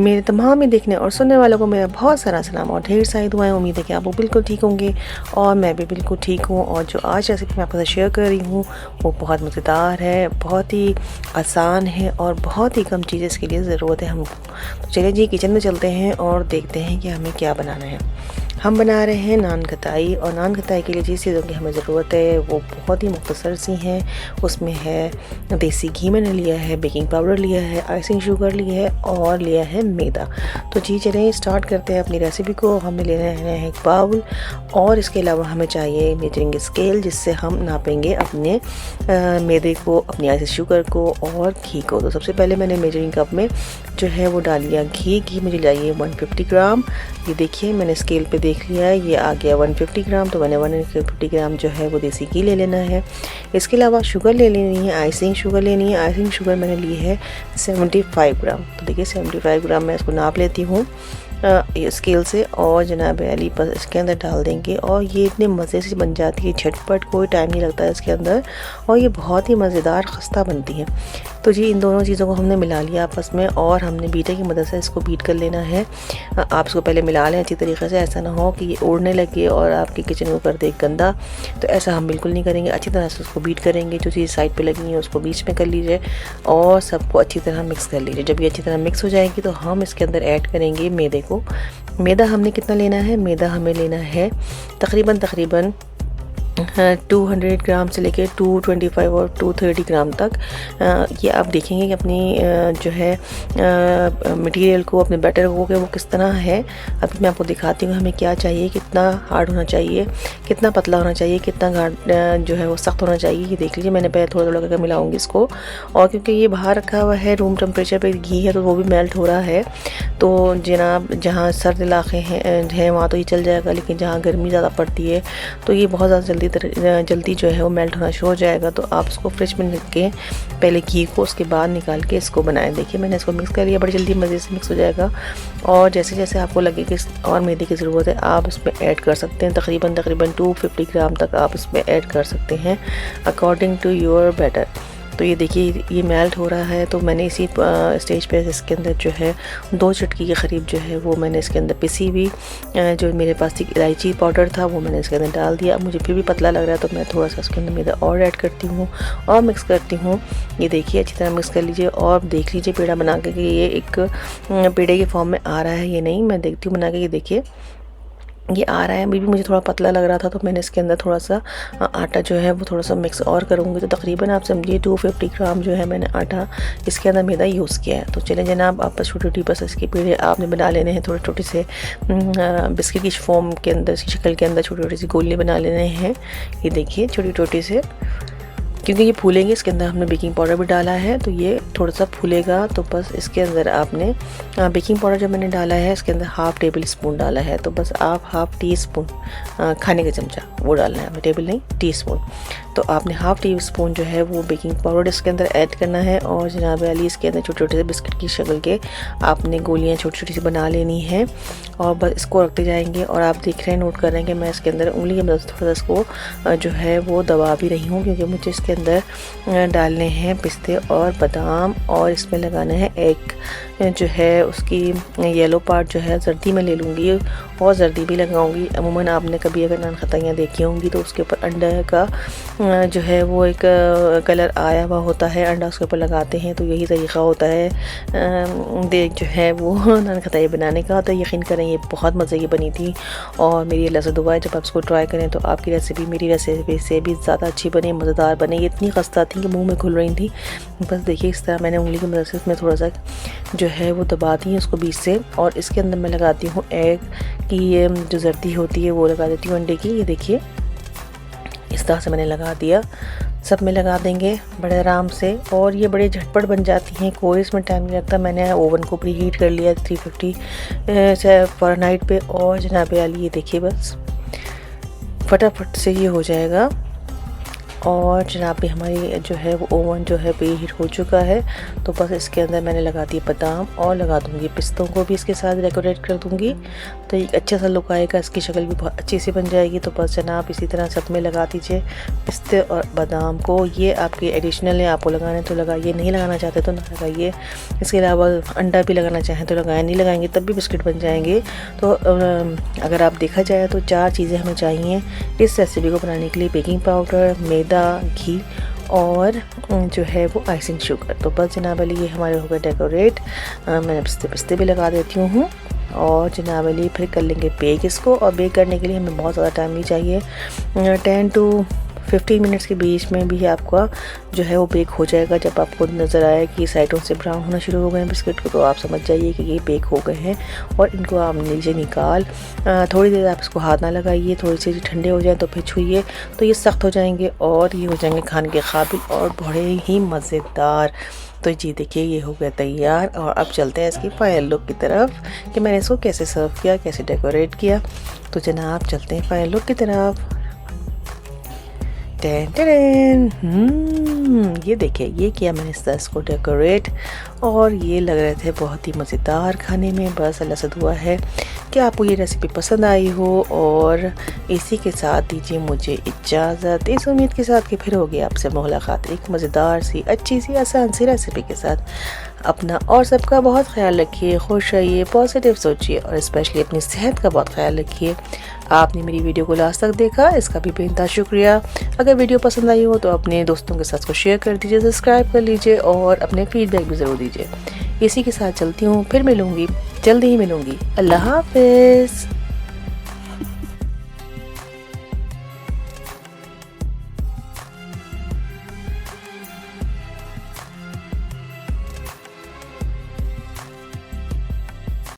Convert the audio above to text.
मेरे तमाम ही देखने और सुनने वालों को मेरा बहुत सारा सलाम और ढेर सारी दुआएं। उम्मीद है कि आप वो बिल्कुल ठीक होंगे और मैं भी बिल्कुल ठीक हूँ। और जो आज रेसिपी मैं आपके साथ शेयर कर रही हूँ वो बहुत मज़ेदार है, बहुत ही आसान है और बहुत ही कम चीज़ें इसके लिए ज़रूरत है हमको। तो चलिए जी किचन में चलते हैं और देखते हैं कि हमें क्या बनाना है। हम बना रहे हैं नान खटाई, और नान खटाई के लिए जिस चीज़ों की हमें ज़रूरत है वो बहुत ही मुख्तसर सी हैं। उसमें है देसी घी मैंने लिया है, बेकिंग पाउडर लिया है, आइसिंग शुगर ली है और लिया है मैदा। तो जी चलें स्टार्ट करते हैं अपनी रेसिपी को। हमें लेना है एक बाउल और इसके अलावा हमें चाहिए मेजरिंग स्केल जिससे हम नापेंगे अपने मैदे को, अपनी आइसिंग शुगर को और घी को। तो सबसे पहले मैंने मेजरिंग कप में जो है वो डाल लिया घी मुझे चाहिए 150 ग्राम। ये देखिए मैंने स्केल पे देख लिया है, ये आ गया 150 ग्राम। तो मैंने 150 ग्राम जो है वो देसी घी ले लेना है। इसके अलावा शुगर ले लेनी है, आइसिंग शुगर लेनी है। आइसिंग शुगर मैंने ली है 75 ग्राम। तो देखिए 75 ग्राम मैं इसको नाप लेती हूँ स्केल से, और जनाब अली बस इसके अंदर डाल देंगे। और ये इतने मज़े से बन जाती है, झटपट, कोई टाइम नहीं लगता है इसके अंदर, और ये बहुत ही मज़ेदार खस्ता बनती है। तो जी इन दोनों चीज़ों को हमने मिला लिया आपस में और हमने बीटर की मदद से इसको बीट कर लेना है। आप इसको पहले मिला लें अच्छी तरीके से, ऐसा ना हो कि ये उड़ने लगे और आपकी किचन को कर दे गंदा। तो ऐसा हम बिल्कुल नहीं करेंगे, अच्छी तरह से उसको बीट करेंगे। जो चीज़ साइड पे लगी है उसको बीच में कर लीजिए और सबको अच्छी तरह मिक्स कर लीजिए। जब ये अच्छी तरह मिक्स हो जाएगी तो हम इसके अंदर ऐड करेंगे मैदे को। मैदा हमने कितना लेना है? मैदा हमें लेना है तकरीबन 200 ग्राम से लेकर 225 और 230 ग्राम तक। ये आप देखेंगे कि अपनी जो है मटेरियल को, अपने बैटर को कि वो किस तरह है। अभी मैं आपको दिखाती हूँ हमें क्या चाहिए, कितना हार्ड होना चाहिए, कितना पतला होना चाहिए, कितना गाढ़ जो है वो सख्त होना चाहिए। ये देख लीजिए मैंने पहले थोड़ा थोड़ा करके मिलाऊंगी इसको। और क्योंकि ये बाहर रखा हुआ है रूम टेम्परेचर पे घी है तो वो भी मेल्ट हो रहा है। तो जनाब जहाँ सर्द इलाके हैं वहाँ तो ये चल जाएगा, लेकिन जहाँ गर्मी ज़्यादा पड़ती है तो ये बहुत ज़्यादा जल्दी जो है वो मेल्ट होना शुरू हो जाएगा। तो आप इसको फ्रिज में रख के पहले घी को उसके बाद निकाल के इसको बनाएं। देखिए मैंने इसको मिक्स कर लिया, बड़ी जल्दी मज़े से मिक्स हो जाएगा। और जैसे जैसे आपको लगे कि और मैदे की ज़रूरत है आप इसमें ऐड कर सकते हैं। तकरीबन 250 ग्राम तक आप इसमें ऐड कर सकते हैं अकॉर्डिंग टू योर बैटर। तो ये देखिए ये मेल्ट हो रहा है। तो मैंने इसी स्टेज पे इसके अंदर जो है 2 चुटकी के करीब जो है वो मैंने इसके अंदर पिसी हुई जो मेरे पास एक इलायची पाउडर था वो मैंने इसके अंदर डाल दिया। अब मुझे फिर भी पतला लग रहा है तो मैं थोड़ा सा इसके अंदर मैदा और ऐड करती हूँ और मिक्स करती हूँ। ये देखिए अच्छी तरह मिक्स कर लीजिए और देख लीजिए पेड़ा बना के कि ये एक पेड़े के फॉर्म में आ रहा है ये नहीं। मैं देखती हूँ बना के, ये देखिए ये आ रहा है। अभी भी मुझे थोड़ा पतला लग रहा था तो मैंने इसके अंदर थोड़ा सा आटा जो है वो थोड़ा सा मिक्स और करूँगी। तो तकरीबन आप समझिए 250 ग्राम जो है मैंने आटा इसके अंदर मैदा यूज़ किया है। तो चलें जनाब आप बस छोटी छोटी बस इसके पेड़े आपने बना लेने हैं, थोड़े छोटे से बिस्किट की फॉर्म के अंदर, इसकी शक्ल के अंदर छोटी छोटी सी गोले बना लेने हैं। ये देखिए छोटी छोटी से, क्योंकि ये फूलेंगे। इसके अंदर हमने बेकिंग पाउडर भी डाला है तो ये थोड़ा सा फूलेगा। तो बस इसके अंदर आपने बेकिंग पाउडर जो मैंने डाला है इसके अंदर हाफ़ टेबल स्पून डाला है। तो बस आप हाफ़ टी स्पून खाने का चमचा वो डालना है, हमें टेबल नहीं टी स्पून। तो आपने हाफ़ टी स्पून जो है वो बेकिंग पाउडर इसके अंदर ऐड करना है। और जनाब अली इसके अंदर छोटे छोटे से बिस्किट की शक्ल के आपने गोलियाँ छोटी छोटी सी बना लेनी है और बस इसको रखते जाएंगे। और आप देख रहे हैं, नोट कर रहे हैं कि मैं इसके अंदर उंगली की मदद से थोड़ा सा इसको जो है वो दबा भी रही हूँ, क्योंकि मुझे इसके अंदर डालने हैं पिस्ते और बादाम और इसमें लगाना है एग जो है उसकी येलो पार्ट जो है जर्दी में ले लूँगी और जर्दी भी लगाऊंगी। अमूमन आपने कभी अगर नान खताइयाँ देखी होंगी तो उसके ऊपर अंडा का जो है वो एक कलर आया हुआ होता है, अंडा उसके ऊपर लगाते हैं। तो यही तरीक़ा होता है देख जो है वो नान खताई बनाने का। तो यकीन करें ये बहुत मज़े की बनी थी और मेरी अल्लाह से दुआ है जब आप इसको ट्राई करें तो आपकी रेसिपी मेरी रेसिपी से भी ज़्यादा अच्छी बने, मज़ेदार बने। ये इतनी खस्ता थी कि मुँह में खुल रही थी। बस देखिए इस तरह मैंने उंगली की मदद से इसमें थोड़ा सा जो है वो दबा दी है उसको बीच से। और इसके अंदर मैं लगाती हूँ एग की जो जर्दी होती है वो लगा देती हूँ अंडे की। ये देखिए इस तरह से मैंने लगा दिया, सब में लगा देंगे बड़े आराम से। और ये बड़े झटपट बन जाती हैं, कोई इसमें टाइम नहीं लगता। मैंने ओवन को प्री हीट कर लिया 350 फ़ारेनहाइट पे। और जनाब अली ये देखिए बस फटाफट से ये हो जाएगा और जनाब भी हमारी जो है वो ओवन जो है प्रीहीट हो चुका है। तो बस इसके अंदर मैंने लगा दिए बादाम और लगा दूंगी पिस्तों को भी इसके साथ डेकोरेट कर दूंगी, तो एक अच्छा सा लुक आएगा, इसकी शक्ल भी बहुत अच्छी सी बन जाएगी। तो बस जनाब इसी तरह सब में लगा दीजिए पिस्ते और बादाम को। ये आपके एडिशनल है, आपको लगाने तो लगाइए, नहीं लगाना चाहते तो ना लगाइए। इसके अलावा अंडा भी लगाना चाहें तो लगाएं, नहीं लगाएंगे तब भी बिस्किट बन जाएंगे। तो अगर आप देखा जाए तो 4 चीज़ें हमें चाहिए इस रेसिपी को बनाने के लिए, बेकिंग पाउडर, मैदा, घी और जो है वो आइसिंग शुगर। तो बस जनाब अली ये हमारे हो गए डेकोरेट। मैंने पिस्ते भी लगा देती हूँ और जनाब अली फिर कर लेंगे बेक इसको। और बेक करने के लिए हमें बहुत ज़्यादा टाइम नहीं चाहिए, 10 to 15 मिनट्स के बीच में भी आपका जो है वो बेक हो जाएगा। जब आपको नज़र आए कि साइडों से ब्राउन होना शुरू हो गए हैं बिस्किट को, तो आप समझ जाइए कि ये बेक हो गए हैं। और इनको आप नीचे निकाल थोड़ी देर आप इसको हाथ ना लगाइए, थोड़ी सी ठंडे हो जाए तो फिर छुइए, तो ये सख्त हो जाएंगे और ये हो जाएंगे खाने के काबिल और बड़े ही मज़ेदार। तो जी देखिए ये हो गया तैयार। और अब चलते हैं इसकी फाइनल लुक की तरफ कि मैंने इसको कैसे सर्व किया, कैसे डेकोरेट किया। तो जनाब चलते हैं फाइनल लुक की तरफ। ये देखिए ये किया मैंने इस तरह इसको डेकोरेट और ये लग रहे थे बहुत ही मज़ेदार खाने में। बस अल्लाह से दुआ है कि आपको ये रेसिपी पसंद आई हो। और इसी के साथ दीजिए मुझे इजाज़त, इस उम्मीद के साथ कि फिर होगी आपसे मुलाकात एक मज़ेदार सी, अच्छी सी, आसान सी रेसिपी के साथ। अपना और सबका बहुत ख्याल रखिए, खुश रहिए, पॉजिटिव सोचिए और स्पेशली अपनी सेहत का बहुत ख्याल रखिए। आपने मेरी वीडियो को लास्ट तक देखा, इसका भी बेनता शुक्रिया। अगर वीडियो पसंद आई हो तो अपने दोस्तों के साथ इसको शेयर कर दीजिए, सब्सक्राइब कर लीजिए और अपने फीडबैक भी ज़रूर दीजिए। इसी के साथ चलती हूँ, फिर मिलूँगी, जल्दी ही मिलूँगी। अल्लाह हाफ़िज़।